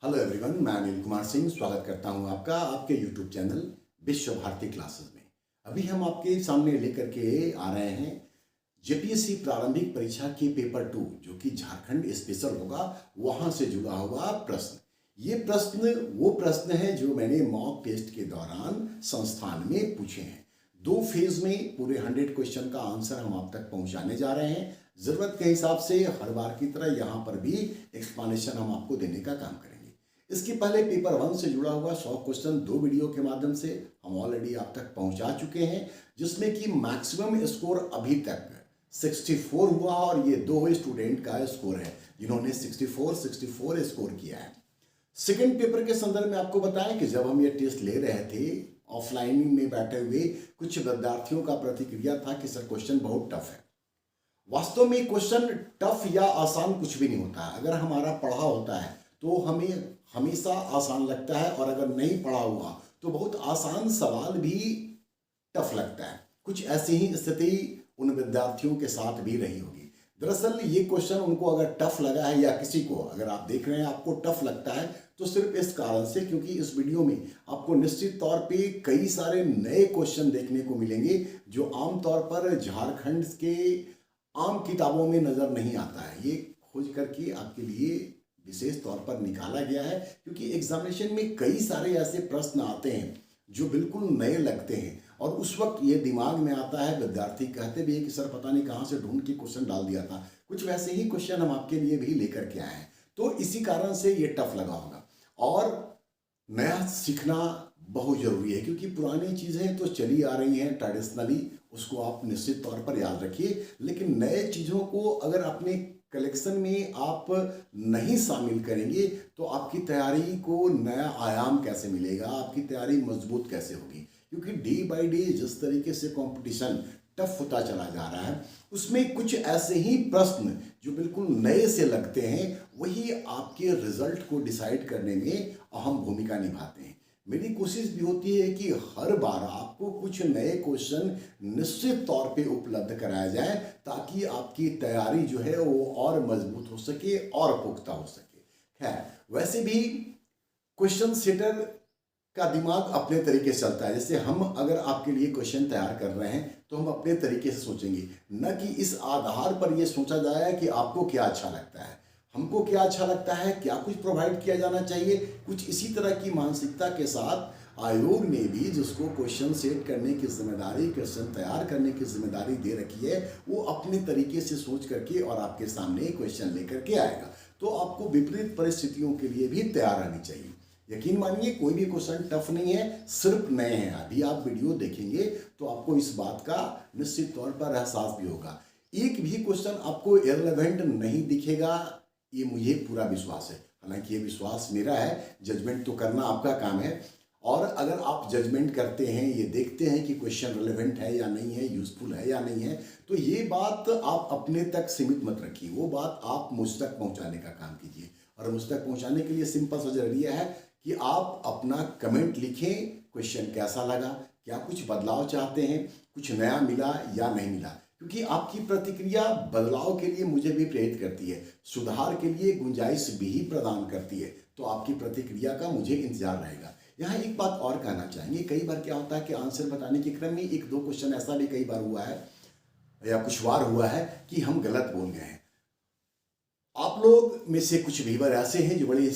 Hello everyone, मैं अनिल कुमार सिंह स्वागत करता हूं आपका आपके यूट्यूब चैनल विश्व भारती क्लासेस में। अभी हम आपके सामने लेकर के आ रहे हैं जेपीएससी प्रारंभिक परीक्षा के पेपर 2 जो कि झारखंड स्पेशल होगा, वहां से जुड़ा हुआ प्रश्न। ये प्रश्न वो प्रश्न है जो मैंने मॉक टेस्ट के दौरान संस्थान में पूछे हैं। 2 फेज में पूरे 100 क्वेश्चन का आंसर हम आप तक पहुंचाने जा रहे हैं। जरूरत के हिसाब से हर बार की तरह यहाँ पर भी एक्सप्लेनेशन हम आपको देने का काम करेंगे। इसके पहले पेपर 1 से जुड़ा हुआ 100 क्वेश्चन 2 वीडियो के माध्यम से हम ऑलरेडी आप तक पहुंचा चुके हैं, जिसमें कि मैक्सिमम स्कोर अभी तक 64 हुआ और ये 2 स्टूडेंट का स्कोर है जिन्होंने 64 स्कोर किया है। सेकेंड पेपर के संदर्भ में आपको बताएं कि जब हम ये टेस्ट ले रहे थे ऑफलाइन में बैठे हुए कुछ विद्यार्थियों का प्रतिक्रिया था कि सर क्वेश्चन बहुत टफ है। वास्तव में क्वेश्चन टफ या आसान कुछ भी नहीं होता है। अगर हमारा पढ़ा होता है तो हमें हमेशा आसान लगता है, और अगर नहीं पढ़ा हुआ तो बहुत आसान सवाल भी टफ लगता है। कुछ ऐसी ही स्थिति उन विद्यार्थियों के साथ भी रही होगी। दरअसल ये क्वेश्चन उनको अगर टफ लगा है, या किसी को अगर आप देख रहे हैं आपको टफ लगता है, तो सिर्फ इस कारण से क्योंकि इस वीडियो में आपको निश्चित तौर पे कई सारे नए क्वेश्चन देखने को मिलेंगे जो आमतौर पर झारखंड के आम किताबों में नजर नहीं आता है। ये खोज करके आपके लिए विशेष तौर पर निकाला गया है, क्योंकि एग्जामिनेशन में कई सारे ऐसे प्रश्न आते हैं जो बिल्कुल नए लगते हैं, और उस वक्त ये दिमाग में आता है, विद्यार्थी कहते भी है कि सर पता नहीं कहाँ से ढूंढ के क्वेश्चन डाल दिया था। कुछ वैसे ही क्वेश्चन हम आपके लिए भी लेकर के आए हैं, तो इसी कारण से ये टफ लगा होगा। और नया सीखना बहुत जरूरी है, क्योंकि पुरानी चीज़ें तो चली आ रही हैं ट्रेडिशनली, उसको आप निश्चित तौर पर याद रखिए, लेकिन नए चीज़ों को अगर अपने कलेक्शन में आप नहीं शामिल करेंगे तो आपकी तैयारी को नया आयाम कैसे मिलेगा, आपकी तैयारी मजबूत कैसे होगी। क्योंकि डे बाय डे जिस तरीके से कंपटीशन टफ होता चला जा रहा है, उसमें कुछ ऐसे ही प्रश्न जो बिल्कुल नए से लगते हैं वही आपके रिजल्ट को डिसाइड करने में अहम भूमिका निभाते हैं। मेरी कोशिश भी होती है कि हर बार आपको कुछ नए क्वेश्चन निश्चित तौर पे उपलब्ध कराया जाए, ताकि आपकी तैयारी जो है वो और मजबूत हो सके और पुख्ता हो सके। खैर, वैसे भी क्वेश्चन सेटर का दिमाग अपने तरीके से चलता है। जैसे हम अगर आपके लिए क्वेश्चन तैयार कर रहे हैं तो हम अपने तरीके से सोचेंगे, न कि इस आधार पर यह सोचा जाए कि आपको क्या अच्छा लगता है, हमको क्या अच्छा लगता है, क्या कुछ प्रोवाइड किया जाना चाहिए। कुछ इसी तरह की मानसिकता के साथ आयोग ने भी जिसको क्वेश्चन सेट करने की जिम्मेदारी, क्वेश्चन तैयार करने की जिम्मेदारी दे रखी है, वो अपने तरीके से सोच करके और आपके सामने क्वेश्चन लेकर के आएगा। तो आपको विपरीत परिस्थितियों के लिए भी तैयार रहनी चाहिए। यकीन मानिए कोई भी क्वेश्चन टफ नहीं है, सिर्फ नए हैं। अभी आप वीडियो देखेंगे तो आपको इस बात का निश्चित तौर पर एहसास भी होगा। एक भी क्वेश्चन आपको इररिलेवेंट नहीं दिखेगा, ये मुझे पूरा विश्वास है। हालांकि ये विश्वास मेरा है, जजमेंट तो करना आपका काम है। और अगर आप जजमेंट करते हैं, ये देखते हैं कि क्वेश्चन रिलेवेंट है या नहीं है, यूजफुल है या नहीं है, तो ये बात आप अपने तक सीमित मत रखिए, वो बात आप मुझ तक पहुंचाने का काम कीजिए। और मुझ तक पहुंचाने के लिए सिंपल सा जरिया है कि आप अपना कमेंट लिखें, क्वेश्चन कैसा लगा, क्या कुछ बदलाव चाहते हैं, कुछ नया मिला या नहीं मिला। क्योंकि आपकी प्रतिक्रिया बदलाव के लिए मुझे भी प्रेरित करती है, सुधार के लिए गुंजाइश भी प्रदान करती है। तो आपकी प्रतिक्रिया का मुझे इंतजार रहेगा। यहाँ एक बात और कहना चाहेंगे, कई बार क्या होता है कि आंसर बताने के क्रम में 1-2 क्वेश्चन ऐसा भी कई बार हुआ है या कुछ बार हुआ है कि हम गलत बोल गए हैं। आप लोग में से कुछ व्यूअर ऐसे हैं जो बड़े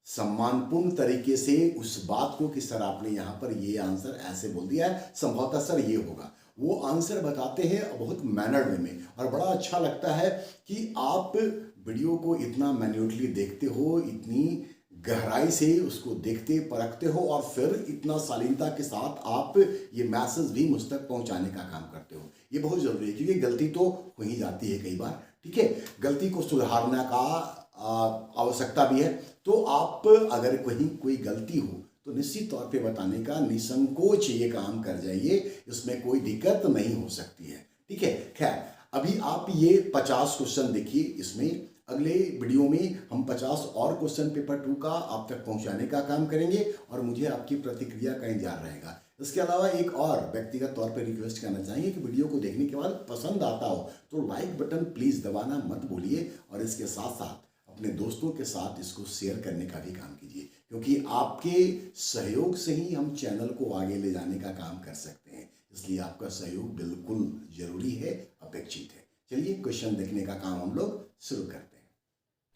सम्मानपूर्ण तरीके से उस बात को कि सर आपने यहाँ पर ये आंसर ऐसे बोल दिया है, संभवतः सर ये होगा, वो आंसर बताते हैं बहुत मैनर्ड वे में। और बड़ा अच्छा लगता है कि आप वीडियो को इतना मैन्युटली देखते हो, इतनी गहराई से उसको देखते परखते हो, और फिर इतना शालीनता के साथ आप ये मैसेज भी मुझ तक पहुंचाने का काम करते हो। ये बहुत जरूरी है, क्योंकि गलती तो हो ही जाती है कई बार, ठीक है। गलती को सुधारने का आवश्यकता भी है। तो आप अगर कहीं कोई गलती हो तो निश्चित तौर पे बताने का निसंकोच ये काम कर जाइए, इसमें कोई दिक्कत नहीं हो सकती है, ठीक है। खैर, अभी आप ये 50 क्वेश्चन देखिए, इसमें अगले वीडियो में हम 50 और क्वेश्चन पेपर 2 का आप तक पहुंचाने का काम करेंगे, और मुझे आपकी प्रतिक्रिया का इंतजार रहेगा। इसके अलावा एक और व्यक्तिगत तौर पर रिक्वेस्ट करना चाहेंगे कि वीडियो को देखने के बाद पसंद आता हो तो लाइक बटन प्लीज़ दबाना मत भूलिए, और इसके साथ साथ अपने दोस्तों के साथ इसको शेयर करने का भी काम कीजिए, क्योंकि आपके सहयोग से ही हम चैनल को आगे ले जाने का काम कर सकते हैं। इसलिए आपका सहयोग बिल्कुल जरूरी है, अपेक्षित है। चलिए क्वेश्चन देखने का काम हम लोग शुरू करते हैं।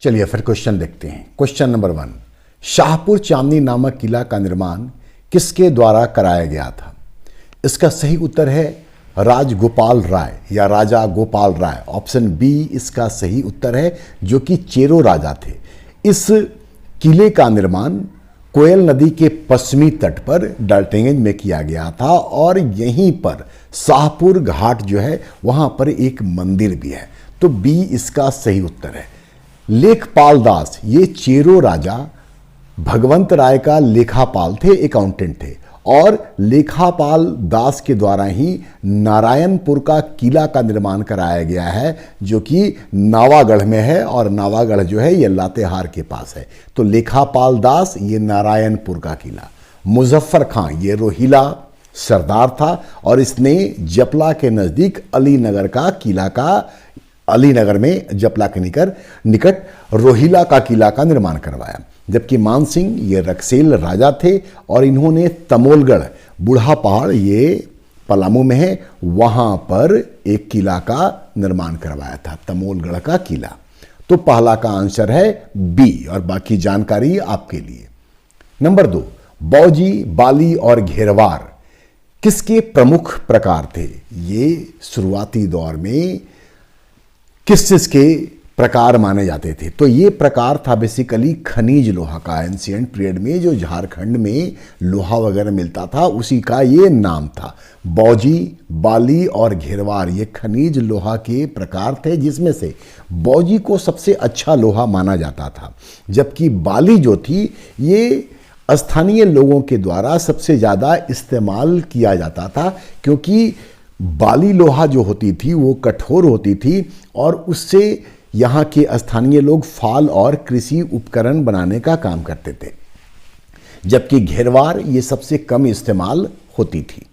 चलिए फिर क्वेश्चन देखते हैं। क्वेश्चन नंबर 1, शाहपुर चांदनी नामक किला का निर्माण किसके द्वारा कराया गया था? इसका सही उत्तर है राजगोपाल राय या राजा गोपाल राय। ऑप्शन बी इसका सही उत्तर है, जो कि चेरो राजा थे। इस किले का निर्माण कोयल नदी के पश्चिमी तट पर डाल्टनगंज में किया गया था और यहीं पर शाहपुर घाट जो है वहां पर एक मंदिर भी है। तो बी इसका सही उत्तर है। लेखपाल दास, ये चेरो राजा भगवंत राय का लेखापाल थे, अकाउंटेंट थे, और लेखापाल दास के द्वारा ही नारायणपुर का किला का निर्माण कराया गया है, जो कि नावागढ़ में है, और नावागढ़ जो है ये लातेहार के पास है। तो लेखापाल दास ये नारायणपुर का किला। मुजफ्फर खां ये रोहिला सरदार था और इसने जपला के नज़दीक अलीनगर का किला का, अलीनगर में जपला के निकट रोहिला का किला का निर्माण करवाया। जबकि मान सिंह ये रक्सेल राजा थे और इन्होंने तमोलगढ़, बूढ़ा पहाड़ ये पलामू में है, वहां पर एक किला का निर्माण करवाया था, तमोलगढ़ का किला। तो पहला का आंसर है बी और बाकी जानकारी आपके लिए। नंबर 2, बौजी, बाली और घेरवार किसके प्रमुख प्रकार थे? ये शुरुआती दौर में किस के प्रकार माने जाते थे? तो ये प्रकार था बेसिकली खनिज लोहा का। एंशिएंट पीरियड में जो झारखंड में लोहा वगैरह मिलता था उसी का ये नाम था। बौजी, बाली और घेरवार ये खनिज लोहा के प्रकार थे, जिसमें से बौजी को सबसे अच्छा लोहा माना जाता था, जबकि बाली जो थी ये स्थानीय लोगों के द्वारा सबसे ज़्यादा इस्तेमाल किया जाता था, क्योंकि बाली लोहा जो होती थी वो कठोर होती थी और उससे यहाँ के स्थानीय लोग फाल और कृषि उपकरण बनाने का काम करते थे, जबकि घेरवार ये सबसे कम इस्तेमाल होती थी।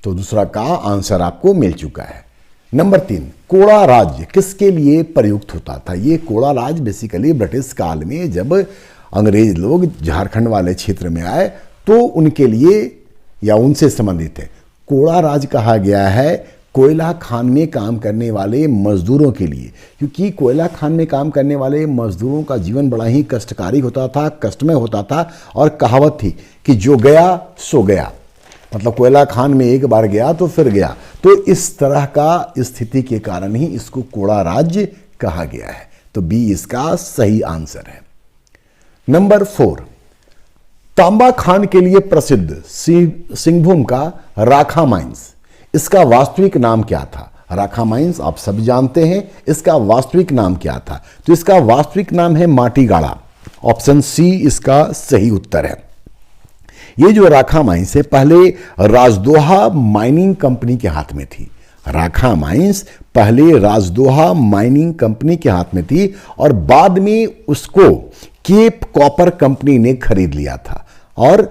तो दूसरा का आंसर आपको मिल चुका है। नंबर 3, कोड़ा राज्य किसके लिए प्रयुक्त होता था? ये कोड़ा राज्य बेसिकली ब्रिटिश काल में जब अंग्रेज लोग झारखंड वाले क्षेत्र में आए तो उनके लिए या उनसे संबंधित है। कोड़ा राज कहा गया है कोयला खान में काम करने वाले मजदूरों के लिए, क्योंकि कोयला खान में काम करने वाले मजदूरों का जीवन बड़ा ही कष्टकारी होता था, कष्टमय होता था, और कहावत थी कि जो गया सो गया, मतलब कोयला खान में एक बार गया तो फिर गया। तो इस तरह का स्थिति के कारण ही इसको कोड़ा राज्य कहा गया है। तो बी इसका सही आंसर है। नंबर 4, तांबा खान के लिए प्रसिद्ध सिंहभूम का राखा माइंस, इसका वास्तविक नाम क्या था? राखा माइंस आप सब जानते हैं, इसका वास्तविक नाम क्या था? तो इसका वास्तविक नाम है माटीगाड़ा। ऑप्शन सी इसका सही उत्तर है। ये जो राखा माइंस है पहले राजदोहा माइनिंग कंपनी के हाथ में थी। राखा माइंस पहले राजदोहा माइनिंग कंपनी के हाथ में थी और बाद में उसको केप कॉपर कंपनी ने खरीद लिया था, और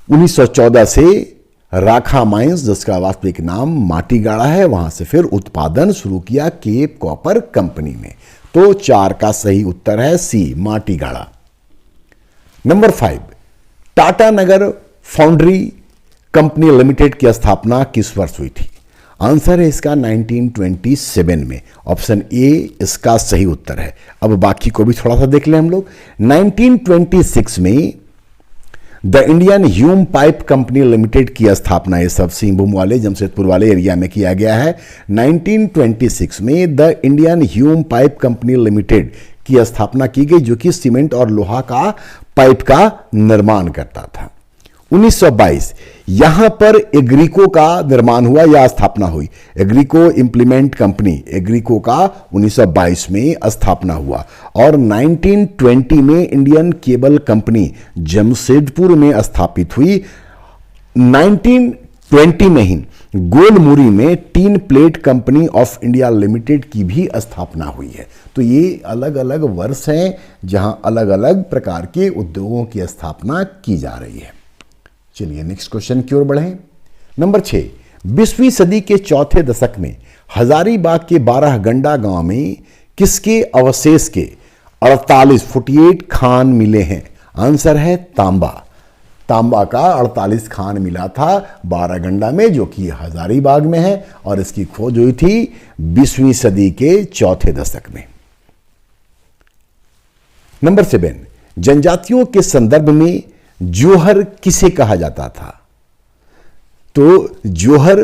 1914 से राखा माइंस, जिसका वास्तविक नाम माटीगाड़ा है, वहां से फिर उत्पादन शुरू किया केप कॉपर कंपनी ने। तो 4 का सही उत्तर है सी, माटीगाड़ा। नंबर 5, टाटा नगर फाउंड्री कंपनी लिमिटेड की स्थापना किस वर्ष हुई थी? आंसर है इसका 1927 में। ऑप्शन ए इसका सही उत्तर है। अब बाकी को भी थोड़ा सा देख लें हम लोग। 1926 में the Indian Hume pipe company limited की स्थापना, ये सब सिंहभूम वाले जमशेदपुर वाले एरिया में किया गया है। 1926 में the Indian Hume pipe company limited की स्थापना की गई, जो कि सीमेंट और लोहा का पाइप का निर्माण करता था। 1922 यहां पर एग्रीको का निर्माण हुआ या स्थापना हुई। एग्रीको इंप्लीमेंट कंपनी, एग्रीको का 1922 में स्थापना हुआ। और 1920 में इंडियन केबल कंपनी जमशेदपुर में स्थापित हुई। 1920 में ही गोलमुरी में tin plate company of India limited की भी स्थापना हुई है। तो ये अलग अलग वर्ष हैं जहां अलग अलग प्रकार के उद्योगों की स्थापना की जा रही है। चलिए नेक्स्ट क्वेश्चन की ओर बढ़ें। नंबर 6, 20वीं सदी के चौथे दशक में हजारीबाग के 12 गंडा गांव में किसके अवशेष के 48 खान मिले हैं। आंसर है तांबा। तांबा का 48 खान मिला था बारागंडा में, जो कि हजारीबाग में है, और इसकी खोज हुई थी 20वीं सदी के चौथे दशक में। नंबर 7, जनजातियों के संदर्भ में जोहर किसे कहा जाता था? तो जोहर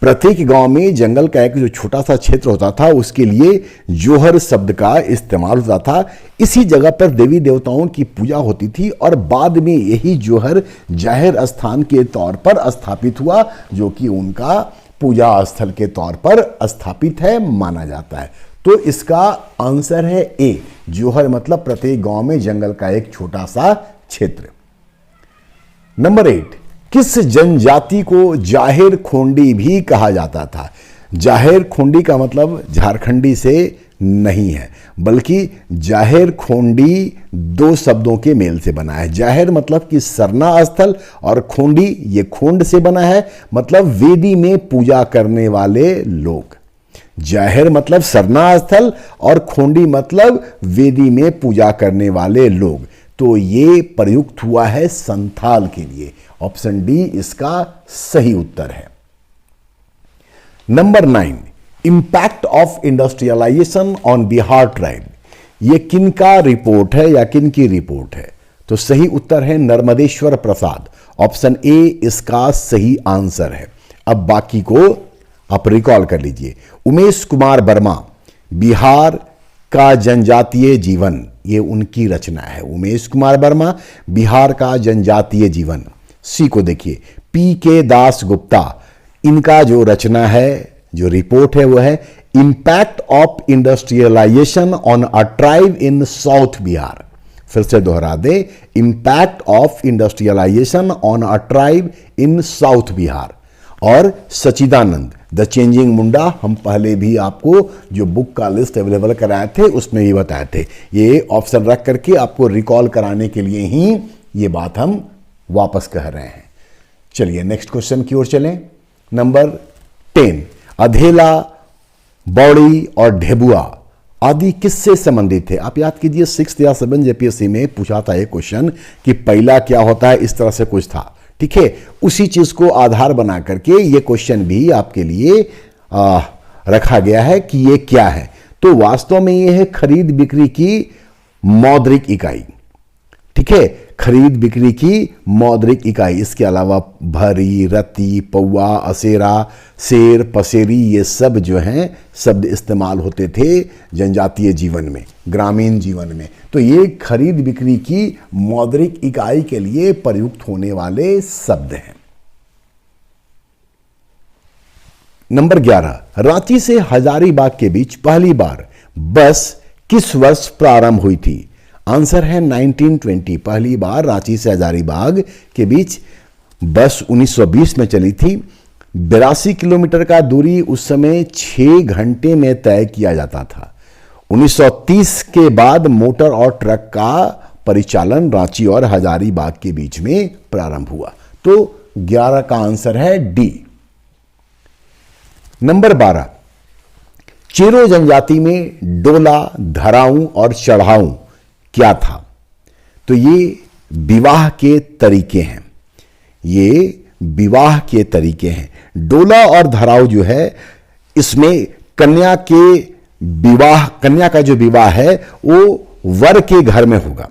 प्रत्येक गांव में जंगल का एक जो छोटा सा क्षेत्र होता था, उसके लिए जोहर शब्द का इस्तेमाल होता था। इसी जगह पर देवी देवताओं की पूजा होती थी और बाद में यही जोहर जाहिर स्थान के तौर पर स्थापित हुआ, जो कि उनका पूजा स्थल के तौर पर स्थापित है, माना जाता है। तो इसका आंसर है ए, जोहर मतलब प्रत्येक गांव में जंगल का एक छोटा सा क्षेत्र। नंबर 8, किस जनजाति को जाहिर खोंडी भी कहा जाता था? जाहिर खोंडी का मतलब झारखंडी से नहीं है, बल्कि जाहिर खोंडी दो शब्दों के मेल से बना है। जाहिर मतलब कि सरना स्थल, और खोंडी ये खोंड से बना है, मतलब वेदी में पूजा करने वाले लोग। जाहिर मतलब सरना स्थल और खोंडी मतलब वेदी में पूजा करने वाले लोग। तो ये प्रयुक्त हुआ है संथाल के लिए। ऑप्शन डी इसका सही उत्तर है। Number 9, impact of industrialization on Bihar tribe. ये किन का रिपोर्ट है या किन की रिपोर्ट है? तो सही उत्तर है नर्मदेश्वर प्रसाद। ऑप्शन ए इसका सही आंसर है। अब बाकी को आप रिकॉल कर लीजिए। उमेश कुमार वर्मा, बिहार का जनजातीय जीवन, ये उनकी रचना है। उमेश कुमार वर्मा, बिहार का जनजातीय जीवन। सी को देखिए, पी के दास गुप्ता, इनका जो रचना है, जो रिपोर्ट है, वो है impact of industrialization on a tribe in south Bihar. फिर से दोहरा दे, impact of industrialization on a tribe in south Bihar. और सचिदानंद द चेंजिंग मुंडा, हम पहले भी आपको जो बुक का लिस्ट अवेलेबल कराए थे उसमें भी बताए थे। ये ऑप्शन रख करके आपको रिकॉल कराने के लिए ही ये बात हम वापस कह रहे हैं। चलिए नेक्स्ट क्वेश्चन की ओर चलें। नंबर 10, अधेला, बौड़ी और ढेबुआ आदि किससे संबंधित है? आप याद कीजिए 6th या 7th जेपीएससी में पूछा था एक क्वेश्चन कि पहला क्या होता है, इस तरह से कुछ था। ठीक है, उसी चीज को आधार बना करके ये क्वेश्चन भी आपके लिए रखा गया है कि ये क्या है। तो वास्तव में ये है खरीद बिक्री की मौद्रिक इकाई। ठीक है, खरीद बिक्री की मौद्रिक इकाई। इसके अलावा भरी, रत्ती, पौआ, असेरा, शेर, पसेरी, ये सब जो हैं शब्द इस्तेमाल होते थे जनजातीय जीवन में, ग्रामीण जीवन में। तो ये खरीद बिक्री की मौद्रिक इकाई के लिए प्रयुक्त होने वाले शब्द हैं। नंबर 11, रांची से हजारीबाग के बीच पहली बार बस किस वर्ष प्रारंभ हुई थी? आंसर है 1920। पहली बार रांची से हजारीबाग के बीच बस 1920 में चली थी। 82 किलोमीटर का दूरी उस समय 6 घंटे में तय किया जाता था। 1930 के बाद मोटर और ट्रक का परिचालन रांची और हजारीबाग के बीच में प्रारंभ हुआ। तो 11 का आंसर है डी। नंबर 12, चेरो जनजाति में डोला, धराऊं और चढ़ाऊं क्या था? तो ये विवाह के तरीके हैं। ये विवाह के तरीके हैं। डोला और धराऊ जो है, इसमें कन्या का जो विवाह है वो वर के घर में होगा।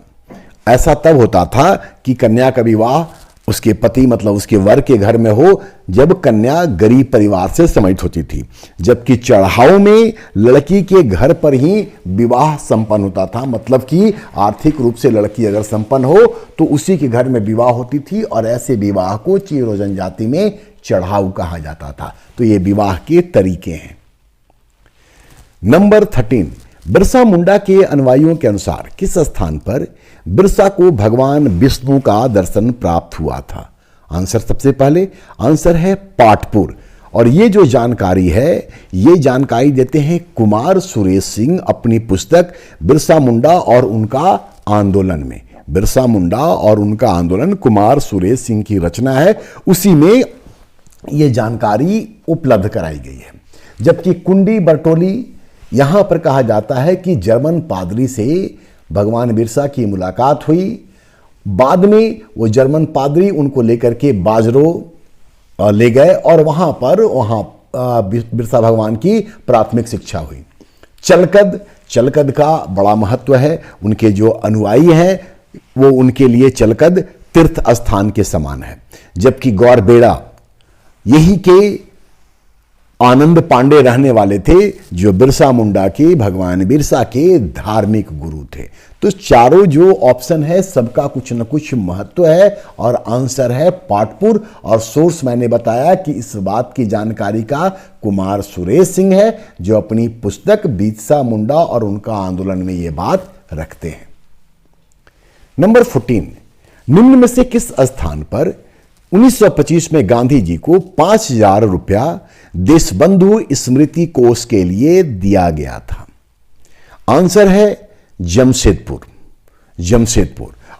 ऐसा तब होता था कि कन्या का विवाह उसके पति मतलब उसके वर के घर में हो जब कन्या गरीब परिवार से सम्मिलित होती थी, जबकि चढ़ाऊ में लड़की के घर पर ही विवाह संपन्न होता था। मतलब कि आर्थिक रूप से लड़की अगर संपन्न हो तो उसी के घर में विवाह होती थी, और ऐसे विवाह को चेरो जनजाति में चढ़ाऊ कहा जाता था। तो ये विवाह के तरीके हैं। नंबर 13, बिरसा मुंडा के अनुयायियों के अनुसार किस स्थान पर बिरसा को भगवान विष्णु का दर्शन प्राप्त हुआ था? आंसर सबसे पहले आंसर है पाटपुर। और ये जो जानकारी है, ये जानकारी देते हैं कुमार सुरेश सिंह अपनी पुस्तक बिरसा मुंडा और उनका आंदोलन में। बिरसा मुंडा और उनका आंदोलन कुमार सुरेश सिंह की रचना है, उसी में ये जानकारी उपलब्ध कराई गई है। जबकि कुंडी बरटोली यहां पर कहा जाता है कि जर्मन पादरी से भगवान बिरसा की मुलाकात हुई। बाद में वो जर्मन पादरी उनको लेकर के बाजरो ले गए और वहां बिरसा भगवान की प्राथमिक शिक्षा हुई। चलकद का बड़ा महत्व है। उनके जो अनुयायी हैं वो उनके लिए चलकद तीर्थ स्थान के समान है। जबकि गौरबेड़ा यही के आनंद पांडे रहने वाले थे, जो बिरसा मुंडा के, भगवान बिरसा के धार्मिक गुरु थे। तो चारों जो ऑप्शन है सबका कुछ न कुछ महत्व है और आंसर है पाटपुर। और सोर्स मैंने बताया कि इस बात की जानकारी का कुमार सुरेश सिंह है, जो अपनी पुस्तक बिरसा मुंडा और उनका आंदोलन में ये बात रखते हैं। नंबर 14, निम्न में से किस स्थान पर 1925 में गांधी जी को 5,000 रुपया देशबंधु स्मृति कोष के लिए दिया गया था? आंसर है जमशेदपुर।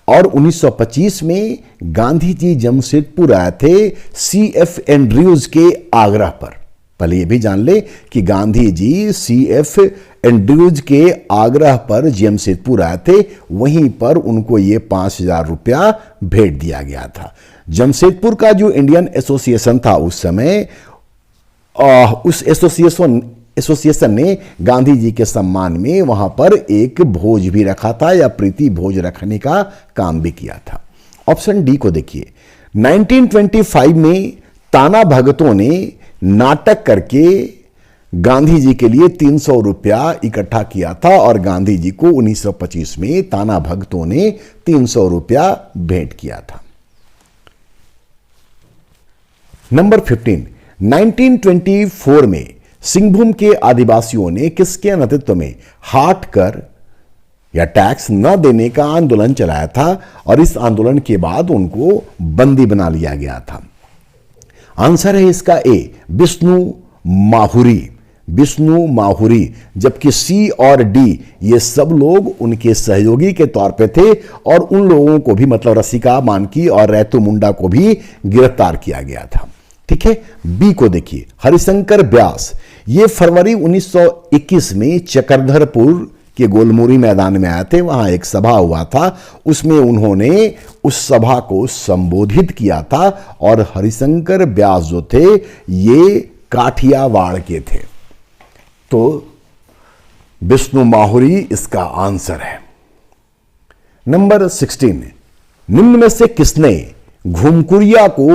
और 1925 में गांधी जी जमशेदपुर आए थे CF एंड्रयूज के आग्रह पर। पहले यह भी जान ले कि गांधी जी CF एंड्रयूज के आग्रह पर जमशेदपुर आए थे, वहीं पर उनको ये 5,000 रुपया भेंट दिया गया था। जमशेदपुर का जो इंडियन एसोसिएशन था उस समय, उस एसोसिएशन ने गांधी जी के सम्मान में वहां पर एक भोज भी रखा था या प्रीति भोज रखने का काम भी किया था। ऑप्शन डी को देखिए। 1925 में ताना भगतों ने नाटक करके गांधी जी के लिए 300 रुपया इकट्ठा किया था और गांधी जी को 1925 में ताना भगतों ने 300 रुपया भेंट किया था। नंबर 15, 1924 में सिंहभूम के आदिवासियों ने किसके नेतृत्व में हाट कर या टैक्स न देने का आंदोलन चलाया था और इस आंदोलन के बाद उनको बंदी बना लिया गया था? आंसर है इसका ए, विष्णु माहुरी। जबकि सी और डी ये सब लोग उनके सहयोगी के तौर पे थे और उन लोगों को भी, मतलब रसिका मानकी और रैतु मुंडा को भी गिरफ्तार किया गया था। ठीक है, बी को देखिए। हरिशंकर व्यास ये फरवरी 1921 में चक्रधरपुर के गोलमुरी मैदान में आए थे। वहां एक सभा हुआ था, उसमें उन्होंने उस सभा को संबोधित किया था और हरिशंकर व्यास जो थे ये काठियावाड़ के थे। तो विष्णु माहुरी इसका आंसर है। नंबर 16, निम्न में से किसने घुमकुरिया को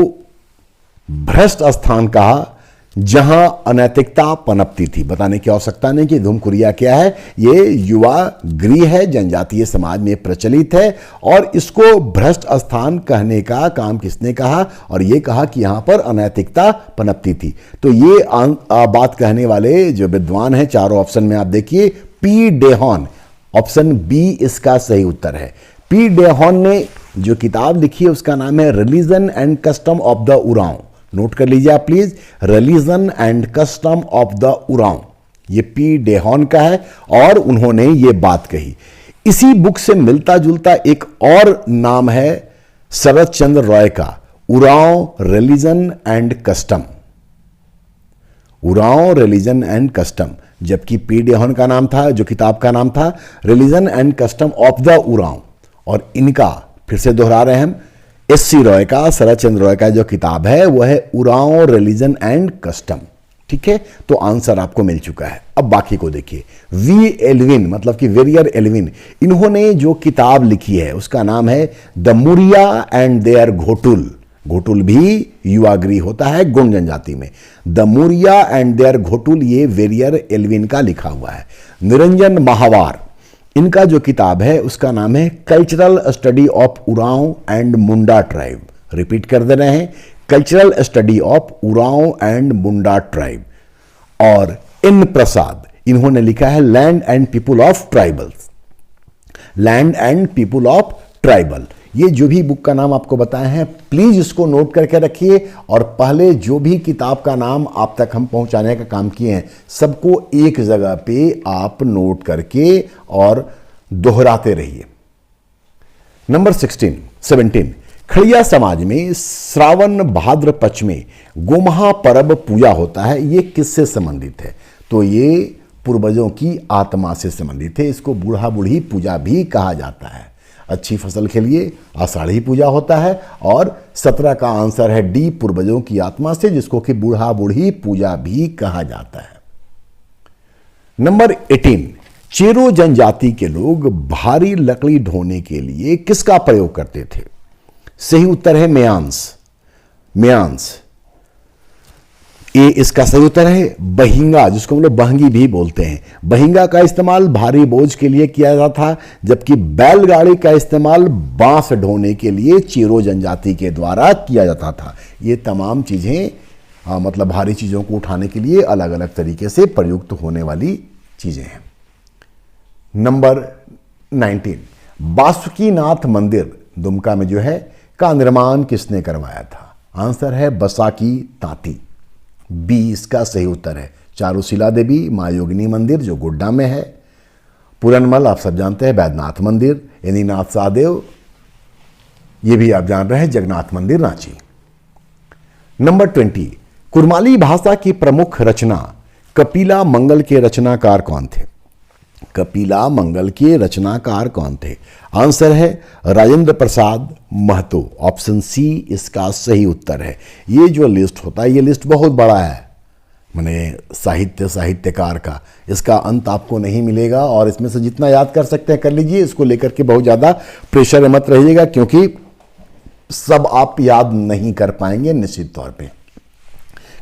भ्रष्ट स्थान कहा जहां अनैतिकता पनपती थी? बताने की आवश्यकता नहीं कि घुमकुरिया क्या है। ये युवा गृह है, जनजातीय समाज में प्रचलित है और इसको भ्रष्ट स्थान कहने का काम किसने कहा? और ये कहा कि यहां पर अनैतिकता पनपती थी। तो ये बात कहने वाले जो विद्वान हैं, चारों ऑप्शन में आप देखिए, पी डेहॉन, ऑप्शन बी इसका सही उत्तर है। पी डेहॉन ने जो किताब लिखी है उसका नाम है religion and custom of the Oraon. Note कर लीजिए आप please, religion and custom of the Oraon, ये पी डेहॉन का है और उन्होंने ये बात कही। इसी बुक से मिलता जुलता एक और नाम है शरद चंद्र रॉय का, Oraon religion and custom, Oraon religion and custom. जबकि पी डेहॉन का नाम था, जो किताब का नाम था religion and custom of the Oraon. और इनका फिर से दोहरा रहे हैं हम, एस.सी. रॉय का, शरद चंद्र रॉय का जो किताब है वो है उरांव रिलीजन एंड कस्टम। ठीक है, तो आंसर आपको मिल चुका है। अब बाकी को देखिए। वी एल्विन, मतलब कि वेरियर एल्विन, इन्होंने जो किताब लिखी है उसका नाम है the Muria and their Ghotul. Ghotul भी युवागृह होता है गोंड जनजाति में। The Muria and their Ghotul ये वेरियर एल्विन का लिखा हुआ है। निरंजन महावार, इनका जो किताब है उसका नाम है cultural study of Oraon and Munda tribe. Repeat कर दे रहे हैं, cultural study of Oraon and Munda tribe. और एन प्रसाद, इन्होंने लिखा है land and people of tribals, land and people of tribal. ये जो भी बुक का नाम आपको बताए हैं प्लीज इसको नोट करके रखिए और पहले जो भी किताब का नाम आप तक हम पहुंचाने का काम किए हैं सबको एक जगह पे आप नोट करके और दोहराते रहिए। नंबर 17, खड़िया समाज में श्रावण भाद्र पक्ष में गोमहा पर्व पूजा होता है, ये किससे संबंधित है? तो ये पूर्वजों की आत्मा से संबंधित है। इसको बूढ़ा बूढ़ी पूजा भी कहा जाता है। अच्छी फसल के लिए आषाढ़ी पूजा होता है। और 17 का आंसर है डी, पूर्वजों की आत्मा से, जिसको कि बूढ़ा बूढ़ी पूजा भी कहा जाता है। नंबर 18, चेरो जनजाति के लोग भारी लकड़ी ढोने के लिए किसका प्रयोग करते थे? सही उत्तर है म्यांस। ये इसका सही उत्तर है बहिंगा, जिसको हम लोग बहंगी भी बोलते हैं। बहिंगा का इस्तेमाल भारी बोझ के लिए किया जाता था, जबकि बैलगाड़ी का इस्तेमाल बांस ढोने के लिए चेरो जनजाति के द्वारा किया जाता था। ये तमाम चीजें मतलब भारी चीजों को उठाने के लिए अलग अलग तरीके से प्रयुक्त होने वाली चीजें हैं। नंबर 19, बासुकीनाथ मंदिर दुमका में जो है का निर्माण किसने करवाया था? आंसर है बसाकी तांती। बी इसका सही उत्तर है। चारुशिला देवी माँ योगिनी मंदिर जो गोड्डा में है। पूरनमल आप सब जानते हैं बैद्यनाथ मंदिर। यनीनाथ सहदेव ये भी आप जान रहे हैं जगन्नाथ मंदिर रांची। नंबर 20, कुरमाली भाषा की प्रमुख रचना कपिला मंगल के रचनाकार कौन थे? कपिला मंगल के रचनाकार कौन थे? आंसर है राजेंद्र प्रसाद महतो। ऑप्शन सी इसका सही उत्तर है। ये जो लिस्ट होता है, ये लिस्ट बहुत बड़ा है, माने साहित्यकार का। इसका अंत आपको नहीं मिलेगा और इसमें से जितना याद कर सकते हैं कर लीजिए। इसको लेकर के बहुत ज़्यादा प्रेशर में मत रहिएगा, क्योंकि सब आप याद नहीं कर पाएंगे निश्चित तौर पे।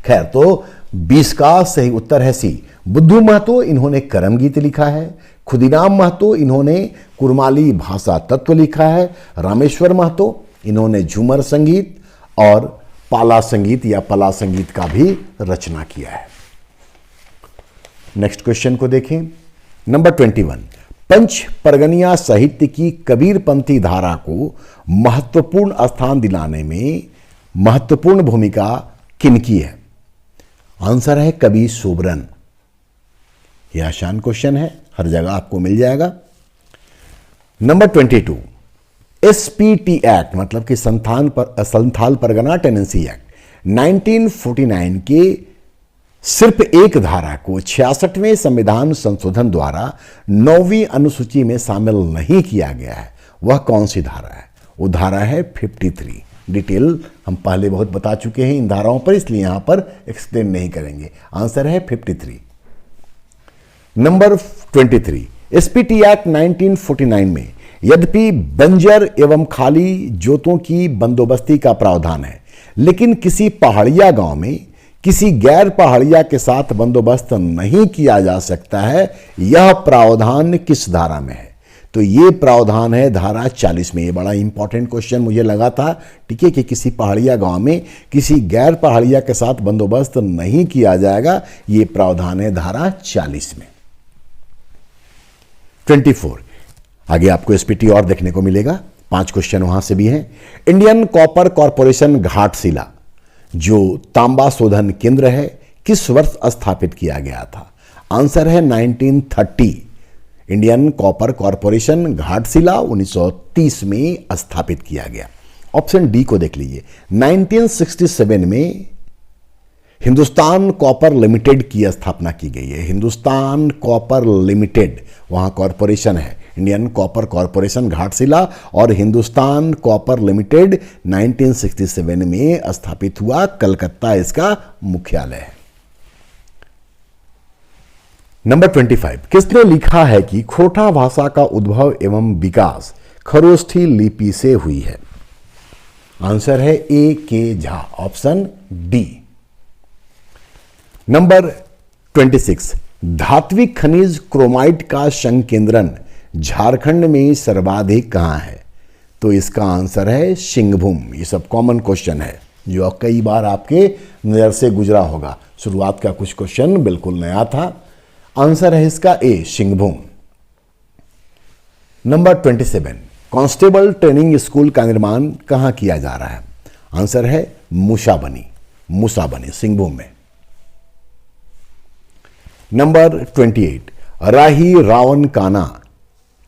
खैर, तो 20 का सही उत्तर है सी। बुद्धू महतो इन्होंने करम गीत लिखा है। खुदीराम महतो इन्होंने कुरमाली भाषा तत्व लिखा है। रामेश्वर महतो इन्होंने झूमर संगीत और पाला संगीत या पला संगीत का भी रचना किया है। नेक्स्ट क्वेश्चन को देखें। नंबर 21, पंच परगनिया साहित्य की कबीरपंथी धारा को महत्वपूर्ण स्थान दिलाने में महत्वपूर्ण भूमिका किनकी है? आंसर है कवि सोबरन। यह आसान क्वेश्चन है, हर जगह आपको मिल जाएगा। नंबर 22, एसपीटी एक्ट मतलब कि संथाल परगना टेनेंसी एक्ट 1949 के सिर्फ एक धारा को 66वें संविधान संशोधन द्वारा 9वीं अनुसूची में शामिल नहीं किया गया है। वह कौन सी धारा है? वो धारा है 53। डिटेल हम पहले बहुत बता चुके हैं इन धाराओं पर, इसलिए यहां पर एक्सप्लेन नहीं करेंगे। आंसर है 53। नंबर 23, एसपीटी एक्ट 1949 में यद्यपि बंजर एवं खाली जोतों की बंदोबस्ती का प्रावधान है, लेकिन किसी पहाड़िया गांव में किसी गैर पहाड़िया के साथ बंदोबस्त नहीं किया जा सकता है। यह प्रावधान किस धारा में है? तो ये प्रावधान है धारा 40 में। ये बड़ा इंपॉर्टेंट क्वेश्चन मुझे लगा था, ठीक है, कि किसी पहाड़िया गांव में किसी गैर पहाड़िया के साथ बंदोबस्त नहीं किया जाएगा। ये प्रावधान है धारा 40 में। 24, आगे आपको एसपीटी और देखने को मिलेगा। 5 क्वेश्चन वहां से भी हैं। इंडियन कॉपर कॉरपोरेशन घाटशिला जो तांबा शोधन केंद्र है किस वर्ष स्थापित किया गया था? आंसर है 1930। इंडियन कॉपर कॉरपोरेशन घाटशिला 1930 में स्थापित किया गया। ऑप्शन डी को देख लीजिए। 1967 में हिंदुस्तान कॉपर लिमिटेड की स्थापना की गई है। हिंदुस्तान कॉपर लिमिटेड वहां कॉरपोरेशन है, इंडियन कॉपर कॉरपोरेशन घाटशिला, और हिंदुस्तान कॉपर लिमिटेड 1967 में स्थापित हुआ। कलकत्ता इसका मुख्यालय है। नंबर 25, किसने लिखा है कि खोटा भाषा का उद्भव एवं विकास खरोष्ठी लिपि से हुई है? आंसर है ए के झा। Option D. नंबर 26, धात्विक खनिज क्रोमाइट का संकेंद्रण झारखंड में सर्वाधिक कहां है? तो इसका आंसर है सिंहभूम। ये सब कॉमन क्वेश्चन है जो कई बार आपके नजर से गुजरा होगा। शुरुआत का कुछ क्वेश्चन बिल्कुल नया था। आंसर है इसका A, Singhbhum. Number 27, constable training school का निर्माण कहां किया जा रहा है? आंसर है मुसाबनी, सिंहभूम में। नंबर 28, राही रावण काना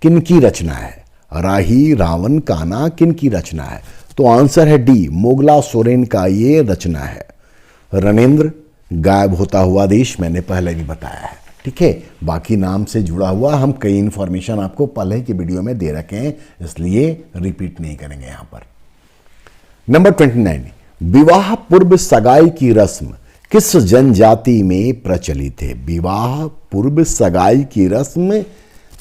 किनकी रचना है? राही रावण काना किनकी रचना है? तो आंसर है डी, मोगला सोरेन का ये रचना है। रणेंद्र गायब होता हुआ देश मैंने पहले भी बताया है। ठीक है, बाकी नाम से जुड़ा हुआ हम कई इंफॉर्मेशन आपको पहले की वीडियो में दे रखे हैं, इसलिए रिपीट नहीं करेंगे यहां पर। नंबर 29, विवाह पूर्व सगाई की रस्म किस जनजाति में प्रचलित है? विवाह पूर्व सगाई की रस्म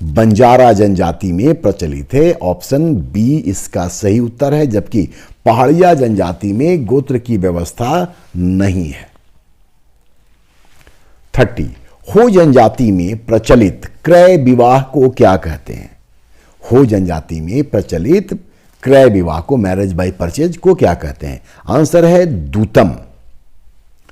बंजारा जनजाति में प्रचलित है। ऑप्शन बी इसका सही उत्तर है, जबकि पहाड़िया जनजाति में गोत्र की व्यवस्था नहीं है। 30, हो जनजाति में प्रचलित क्रय विवाह को क्या कहते हैं? हो जनजाति में प्रचलित क्रय विवाह को, मैरिज बाय परचेज को क्या कहते हैं? आंसर है दूतम।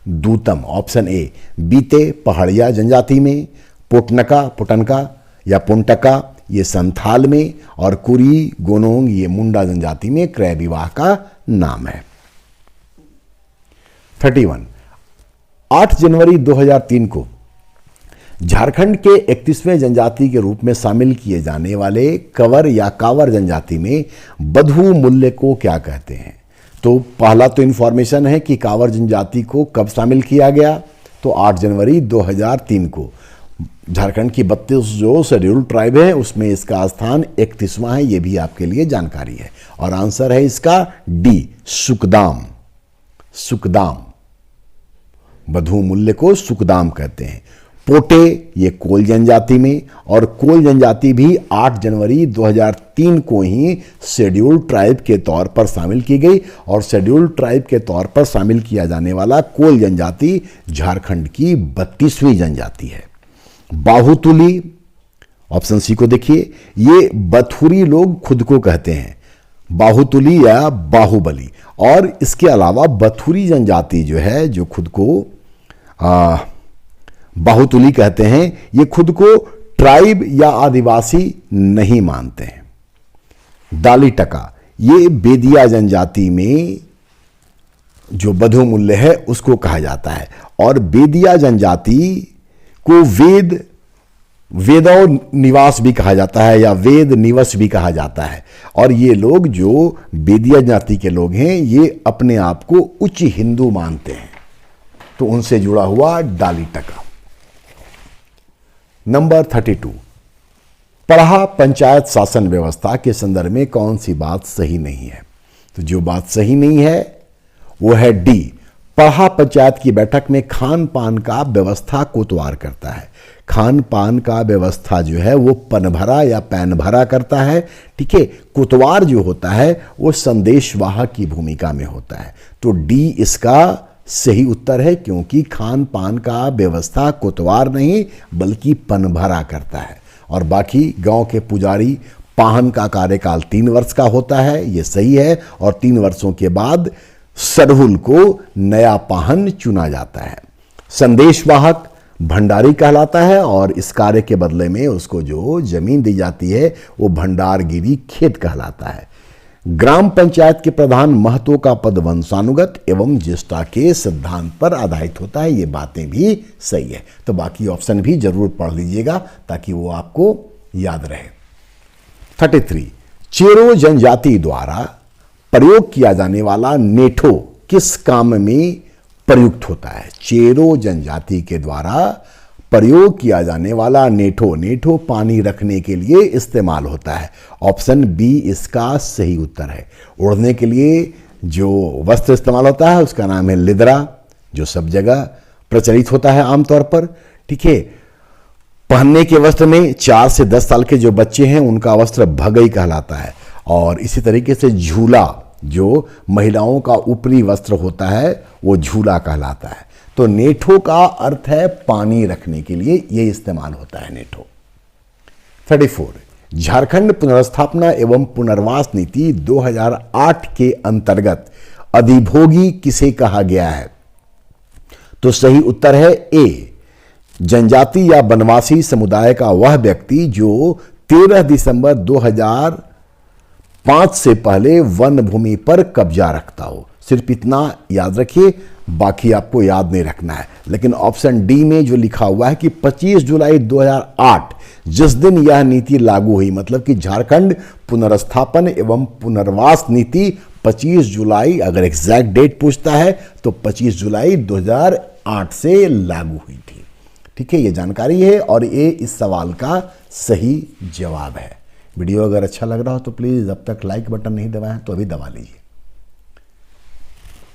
दूतम, ऑप्शन ए। बीते पहाड़िया जनजाति में, पुटनका या पुंटका ये संथाल में, और कुरी गोनोंग ये मुंडा जनजाति में क्रय विवाह का नाम है। 31, 8 जनवरी 2003 को झारखंड के 31वें जनजाति के रूप में शामिल किए जाने वाले कंवर या कांवर जनजाति में बधू मूल्य को क्या कहते हैं? तो पहला तो इंफॉर्मेशन है कि कांवर जनजाति को कब शामिल किया गया, तो 8 जनवरी 2003 को। झारखंड की 32 जो शेड्यूल ट्राइब है उसमें इसका स्थान 31वां है, ये भी आपके लिए जानकारी है। और आंसर है इसका डी, सुकदाम। सुकदाम, बधू मूल्य को सुकदाम कहते हैं। पोटे ये कोल जनजाति में, और कोल जनजाति भी 8 जनवरी 2003 को ही शेड्यूल ट्राइब के तौर पर शामिल की गई, और शेड्यूल ट्राइब के तौर पर शामिल किया जाने वाला कोल जनजाति झारखंड की 32वीं जनजाति है। बाहुतुली, ऑप्शन सी को देखिए, ये बथुरी लोग खुद को कहते हैं, बाहुतुली या बाहुबली। और इसके अलावा बथुरी जनजाति जो है, जो खुद को बाहुतुली कहते हैं, ये खुद को ट्राइब या आदिवासी नहीं मानते हैं। दाली टका, ये बेदिया जनजाति में जो बधू मूल्य है उसको कहा जाता है, और बेदिया जनजाति को वेदो निवास भी कहा जाता है या वेद निवस भी कहा जाता है। और ये लोग जो बेदिया जाति के लोग हैं ये अपने आप को उच्च हिंदू मानते हैं, तो उनसे जुड़ा हुआ डाली टका। नंबर 32, पढ़ा पंचायत शासन व्यवस्था के संदर्भ में कौन सी बात सही नहीं है? तो जो बात सही नहीं है वो है डी, पढ़ा पंचायत की बैठक में खान पान का व्यवस्था कोतवार करता है। खान पान का व्यवस्था जो है वो पन भरा या पैन भरा करता है, ठीक है। कोतवार जो होता है वो संदेशवाहक की भूमिका में होता है, तो डी इसका सही उत्तर है, क्योंकि खान पान का व्यवस्था कोतवार नहीं बल्कि पन भरा करता है। और बाकी गांव के पुजारी पाहन का कार्यकाल 3 वर्ष का होता है, ये सही है, और 3 वर्षों के बाद सरहुल को नया पाहन चुना जाता है। संदेशवाहक भंडारी कहलाता है, और इस कार्य के बदले में उसको जो जमीन दी जाती है वो भंडारगिरी खेत कहलाता है। ग्राम पंचायत के प्रधान महतो का पद वंशानुगत एवं ज्येष्ठता के सिद्धांत पर आधारित होता है, ये बातें भी सही है। तो बाकी ऑप्शन भी जरूर पढ़ लीजिएगा ताकि वो आपको याद रहे। 33, चेरो जनजाति द्वारा प्रयोग किया जाने वाला नेठो किस काम में प्रयुक्त होता है? चेरो जनजाति के द्वारा प्रयोग किया जाने वाला नेठो पानी रखने के लिए इस्तेमाल होता है। ऑप्शन बी इसका सही उत्तर है। ओढ़ने के लिए जो वस्त्र इस्तेमाल होता है उसका नाम है लिदरा, जो सब जगह प्रचलित होता है आमतौर पर, ठीक है। पहनने के वस्त्र में 4 से 10 साल के जो बच्चे हैं उनका वस्त्र भगई कहलाता है। और इसी तरीके से झूला, जो महिलाओं का ऊपरी वस्त्र होता है वो झूला कहलाता है। तो नेठो का अर्थ है पानी रखने के लिए ये इस्तेमाल होता है नेठो। 34, झारखंड पुनर्स्थापना एवं पुनर्वास नीति 2008 के अंतर्गत अधिभोगी किसे कहा गया है? तो सही उत्तर है ए, जनजाति या वनवासी समुदाय का वह व्यक्ति जो 13 दिसंबर 2005 से पहले वन भूमि पर कब्जा रखता हो। सिर्फ इतना याद रखिए, बाकी आपको याद नहीं रखना है। लेकिन ऑप्शन डी में जो लिखा हुआ है कि 25 जुलाई 2008 जिस दिन यह नीति लागू हुई, मतलब कि झारखंड पुनर्स्थापन एवं पुनर्वास नीति 25 जुलाई, अगर एग्जैक्ट डेट पूछता है तो 25 जुलाई 2008 से लागू हुई थी। ठीक है, ये जानकारी है और ये इस सवाल का सही जवाब है। वीडियो अगर अच्छा लग रहा हो तो प्लीज अब तक लाइक बटन नहीं दबाया तो अभी दबा लीजिए।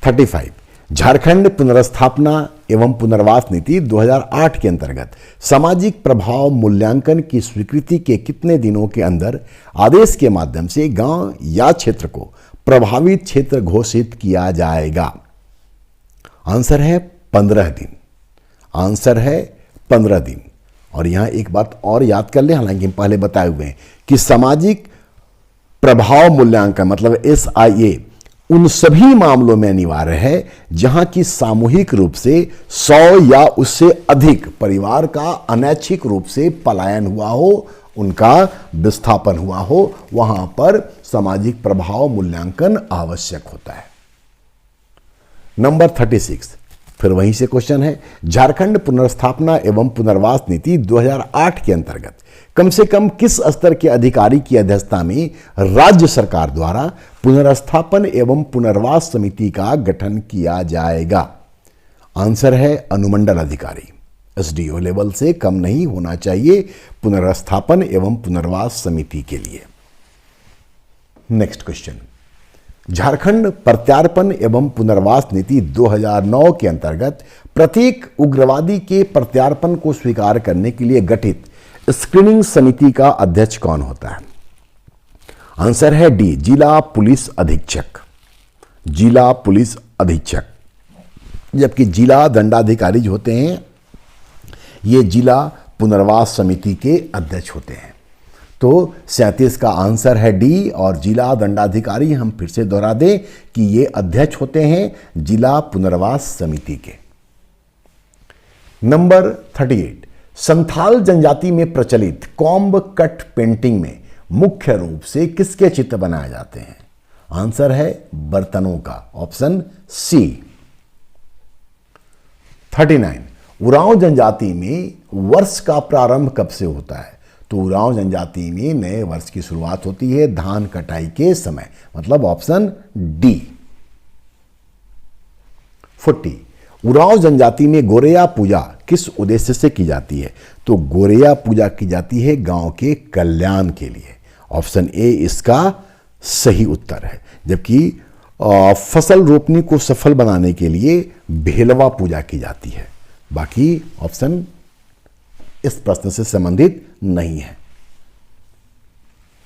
35 झारखंड पुनर्स्थापना एवं पुनर्वास नीति 2008 के अंतर्गत सामाजिक प्रभाव मूल्यांकन की स्वीकृति के कितने दिनों के अंदर आदेश के माध्यम से गांव या क्षेत्र को प्रभावित क्षेत्र घोषित किया जाएगा? आंसर है 15 दिन। आंसर है 15 दिन। और यहां एक बात और याद कर ले, हालांकि हम पहले बताए हुए हैं कि सामाजिक प्रभाव मूल्यांकन मतलब SIA उन सभी मामलों में अनिवार्य है जहां की सामूहिक रूप से 100 या उससे अधिक परिवार का अनैच्छिक रूप से पलायन हुआ हो, उनका विस्थापन हुआ हो, वहां पर सामाजिक प्रभाव मूल्यांकन आवश्यक होता है। नंबर 36 फिर वहीं से क्वेश्चन है, झारखंड पुनर्स्थापना एवं पुनर्वास नीति 2008 के अंतर्गत कम से कम किस स्तर के अधिकारी की अध्यक्षता में राज्य सरकार द्वारा पुनर्स्थापन एवं पुनर्वास समिति का गठन किया जाएगा? आंसर है अनुमंडल अधिकारी। SDO लेवल से कम नहीं होना चाहिए पुनर्स्थापन एवं पुनर्वास समिति के लिए। नेक्स्ट क्वेश्चन, झारखंड प्रत्यार्पण एवं पुनर्वास नीति 2009 के अंतर्गत प्रत्येक उग्रवादी के प्रत्यार्पण को स्वीकार करने के लिए गठित स्क्रीनिंग समिति का अध्यक्ष कौन होता है? आंसर है डी, जिला पुलिस अधीक्षक। जिला पुलिस अधीक्षक। जबकि जिला दंडाधिकारी जो होते हैं ये जिला पुनर्वास समिति के अध्यक्ष होते हैं। तो 37 का आंसर है डी। और जिला दंडाधिकारी हम फिर से दोहरा दें कि ये अध्यक्ष होते हैं जिला पुनर्वास समिति के। नंबर 38 संथाल जनजाति में प्रचलित कॉम्ब कट पेंटिंग में मुख्य रूप से किसके चित्र बनाए जाते हैं? आंसर है बर्तनों का, ऑप्शन सी। 39 उरांव जनजाति में वर्ष का प्रारंभ कब से होता है? तो उरांव जनजाति में नए वर्ष की शुरुआत होती है धान कटाई के समय, मतलब ऑप्शन डी। 40 उरांव जनजाति में गोरेया पूजा किस उद्देश्य से की जाती है? तो गोरेया पूजा की जाती है गांव के कल्याण के लिए, ऑप्शन ए इसका सही उत्तर है। जबकि फसल रोपनी को सफल बनाने के लिए भेलवा पूजा की जाती है। बाकी ऑप्शन इस प्रश्न से संबंधित नहीं है।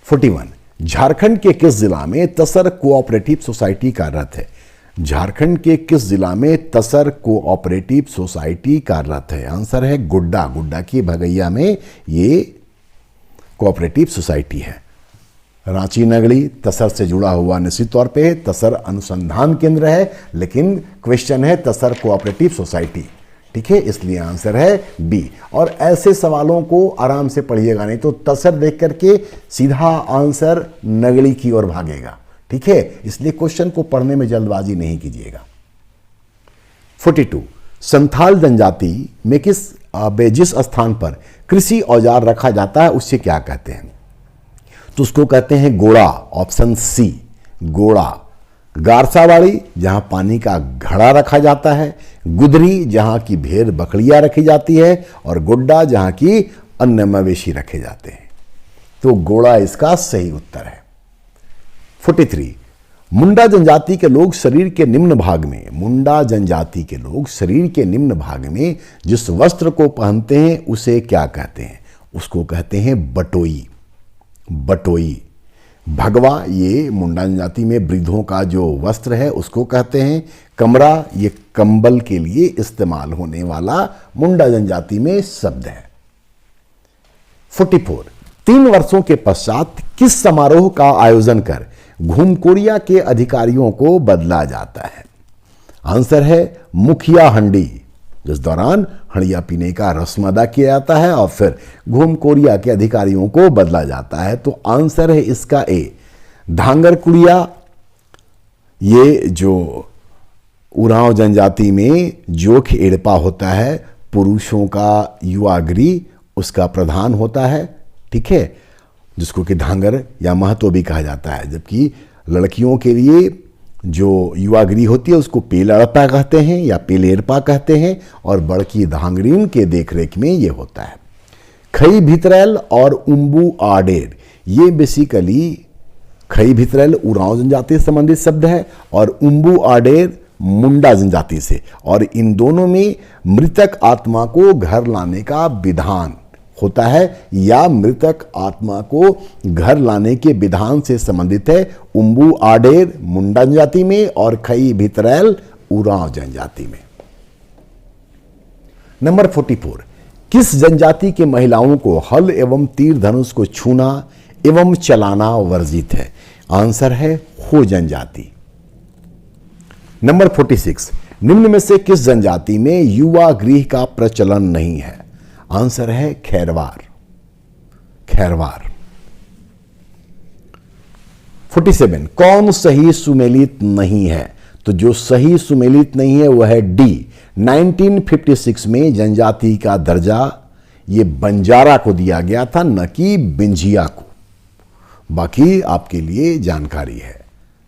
41 झारखंड के किस जिला में तसर कोऑपरेटिव सोसाइटी कार्यरत है? झारखंड के किस जिला में तसर कोऑपरेटिव सोसाइटी कार्यरत है? आंसर है गुड्डा। गुड्डा की भगैया में ये कोऑपरेटिव सोसाइटी है। रांची नगरी तसर से जुड़ा हुआ निश्चित तौर पे तसर अनुसंधान केंद्र है, लेकिन क्वेश्चन है तसर कोऑपरेटिव सोसाइटी, ठीक है, इसलिए आंसर है बी। और ऐसे सवालों को आराम से पढ़िएगा, नहीं तो तसर देख करके सीधा आंसर नगरी की ओर भागेगा, ठीक है, इसलिए क्वेश्चन को पढ़ने में जल्दबाजी नहीं कीजिएगा। 42 संथाल जनजाति में जिस स्थान पर कृषि औजार रखा जाता है उससे क्या कहते हैं? तो उसको कहते हैं गोड़ा, ऑप्शन सी गोड़ा। गारसावाड़ी जहां पानी का घड़ा रखा जाता है, गुदरी जहां की भेड़ बकरियां रखी जाती है, और गुड्डा जहां की अन्य मवेशी रखे जाते हैं। तो गोड़ा इसका सही उत्तर है। 43 मुंडा जनजाति के लोग शरीर के निम्न भाग में, मुंडा जनजाति के लोग शरीर के निम्न भाग में जिस वस्त्र को पहनते हैं उसे क्या कहते हैं? उसको कहते हैं बटोई। बटोई। भगवा ये मुंडा जनजाति में वृद्धों का जो वस्त्र है उसको कहते हैं। कमरा ये कंबल के लिए इस्तेमाल होने वाला मुंडा जनजाति में शब्द है। 44 3 वर्षों के पश्चात किस समारोह का आयोजन कर घूमकोरिया के अधिकारियों को बदला जाता है? आंसर है मुखिया हंडी, जिस दौरान हड़िया पीने का रस्म अदा किया जाता है और फिर घूमकोरिया के अधिकारियों को बदला जाता है। तो आंसर है इसका ए धांगरकुड़िया। ये जो उरांव जनजाति में जोख एड़पा होता है, पुरुषों का युवागिरी उसका प्रधान होता है, ठीक है, जिसको कि धांगर या महतो भी कहा जाता है। जबकि लड़कियों के लिए जो युवा गृह होती है उसको पेलड़पा कहते हैं या पेलेरपा कहते हैं, और बड़की धांगरीन के देखरेख में ये होता है। खई भितरैल और उम्बू आडेर, ये बेसिकली खई भितरैल उरांव जनजाति से संबंधित शब्द है और उम्बू आडेर मुंडा जनजाति से, और इन दोनों में मृतक आत्मा को घर लाने का विधान होता है या मृतक आत्मा को घर लाने के विधान से संबंधित है। उम्बू आडेर मुंडा जनजाति में और खई भितरैल उरांव जनजाति में। नंबर 44, किस जनजाति के महिलाओं को हल एवं तीर धनुष को छूना एवं चलाना वर्जित है? आंसर है हो जनजाति। नंबर 46, निम्न में से किस जनजाति में युवा गृह का प्रचलन नहीं है? आंसर है खैरवार। खैरवार। 47, कौन सही सुमेलित नहीं है? तो जो सही सुमेलित नहीं है वह है डी। 1956 में जनजाति का दर्जा ये बंजारा को दिया गया था, न कि बिंजिया को। बाकी आपके लिए जानकारी है।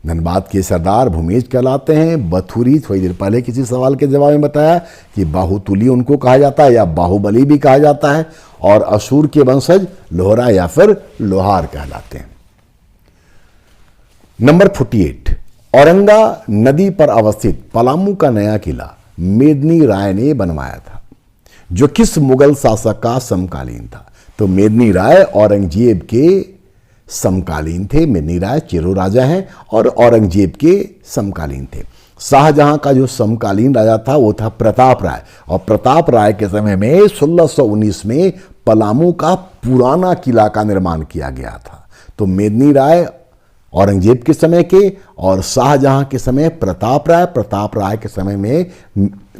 धनबाद के सरदार भूमेज कहलाते हैं। बथुरी थोड़ी देर पहले किसी सवाल के जवाब में बताया कि बाहुतुली उनको कहा जाता है या बाहुबली भी कहा जाता है, और असुर के वंशज लोहरा या फिर लोहार कहलाते हैं। नंबर 48, औरंगा नदी पर अवस्थित पलामू का नया किला मेदिनी राय ने बनवाया था, जो किस मुगल शासक का समकालीन था? तो मेदिनी राय औरंगजेब के समकालीन थे। मेदिनी राय चेरो राजा हैं और औरंगजेब के समकालीन थे। शाहजहां का जो समकालीन राजा था वो था प्रताप राय, और प्रताप राय के समय में 1619 में पलामू का पुराना किला का निर्माण किया गया था। तो मेदिनी राय औरंगजेब के समय के और शाहजहां के समय प्रताप राय के समय में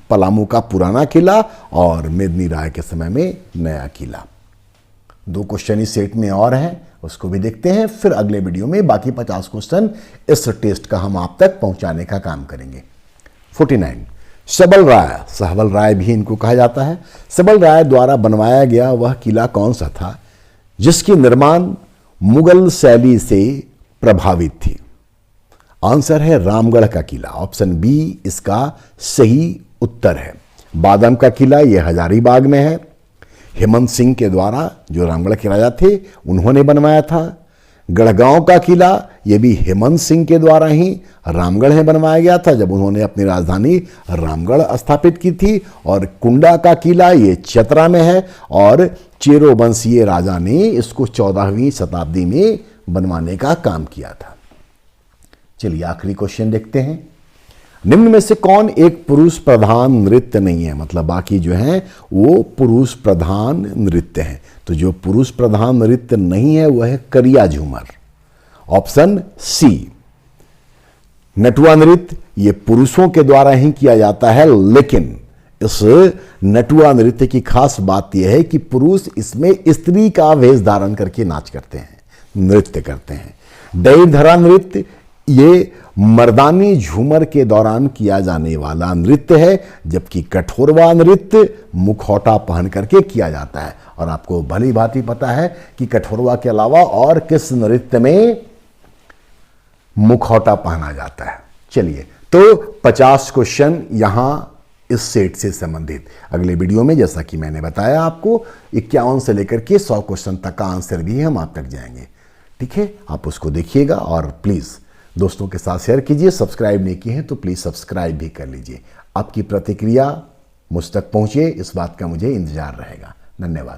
पलामू का पुराना किला और मेदिनी राय के समय में नया किला। 2 क्वेश्चन इस सेट में और हैं, उसको भी देखते हैं। फिर अगले वीडियो में बाकी 50 क्वेश्चन इस टेस्ट का हम आप तक पहुंचाने का काम करेंगे। 49, सबल राय भी इनको कहा जाता है। सबल राय द्वारा बनवाया गया वह किला कौन सा था जिसकी निर्माण मुगल शैली से प्रभावित थी? आंसर है रामगढ़ का किला। ऑप्शन बी इसका सही उत्तर है। बादाम का किला यह हजारीबाग में है। हेमंत सिंह के द्वारा, जो रामगढ़ के राजा थे, उन्होंने बनवाया था। गढ़गांव का किला यह भी हेमंत सिंह के द्वारा ही रामगढ़ में बनवाया गया था, जब उन्होंने अपनी राजधानी रामगढ़ स्थापित की थी। और कुंडा का किला ये चतरा में है और चेरो वंशीय राजा ने इसको 14वीं शताब्दी में बनवाने का काम किया था। चलिए आखिरी क्वेश्चन देखते हैं। निम्न में से कौन एक पुरुष प्रधान नृत्य नहीं है? मतलब बाकी जो है वो पुरुष प्रधान नृत्य हैं। तो जो पुरुष प्रधान नृत्य नहीं है वह है करिया झूमर। Option C. नटुआ नृत्य ये पुरुषों के द्वारा ही किया जाता है, लेकिन इस नटुआ नृत्य की खास बात यह है कि पुरुष इसमें स्त्री का वेश धारण करके नाच करते हैं, नृत्य करते हैं। डैरधरा नृत्य ये मर्दानी झूमर के दौरान किया जाने वाला नृत्य है, जबकि कठोरवा नृत्य मुखौटा पहन करके किया जाता है। और आपको भली भांति पता है कि कठोरवा के अलावा और किस नृत्य में मुखौटा पहना जाता है। चलिए, तो 50 क्वेश्चन यहां इस सेट से संबंधित। अगले वीडियो में जैसा कि मैंने बताया आपको 51 से लेकर के 100 क्वेश्चन तक का आंसर भी हम आप तक जाएंगे। ठीक है, आप उसको देखिएगा और प्लीज दोस्तों के साथ शेयर कीजिए। सब्सक्राइब नहीं किए हैं तो प्लीज सब्सक्राइब भी कर लीजिए। आपकी प्रतिक्रिया मुझ तक पहुंचे, इस बात का मुझे इंतजार रहेगा। धन्यवाद।